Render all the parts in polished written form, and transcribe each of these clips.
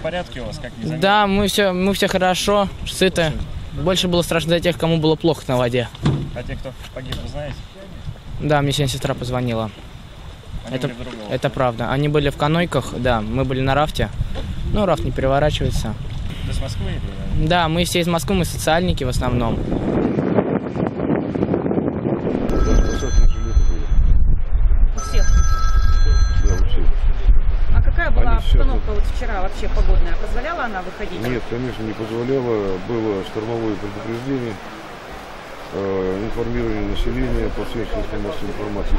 порядке у вас? Как не Да, мы все хорошо, сыты. Больше было страшно для тех, кому было плохо на воде. А те, кто погиб, вы знаете? Да, мне сегодня сестра позвонила. Они были в другом. Это правда. Они были в канойках, да, мы были на рафте. Ну, рафт не переворачивается. Вы с Москвы или? Да, мы все из Москвы, мы социальники в основном. У всех? Да, у всех. А какая была Они все обстановка вот вчера вообще погодная? Позволяла она выходить? Нет, конечно, не позволяла. Было штормовое предупреждение, информирование населения по всем средствам массовой информации.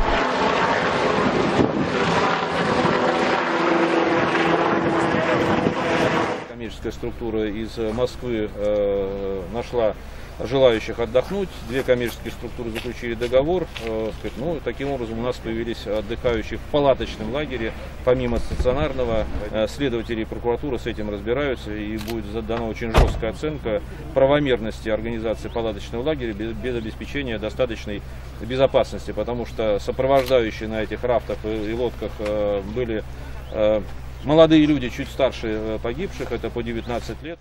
Коммерческая структура из Москвы нашла желающих отдохнуть. Две коммерческие структуры заключили договор. Ну, таким образом у нас появились отдыхающие в палаточном лагере, помимо стационарного. Следователи и прокуратура с этим разбираются, и будет задана очень жесткая оценка правомерности организации палаточного лагеря без обеспечения достаточной безопасности, потому что сопровождающие на этих рафтах и лодках были молодые люди, чуть старше погибших, это по 19 лет.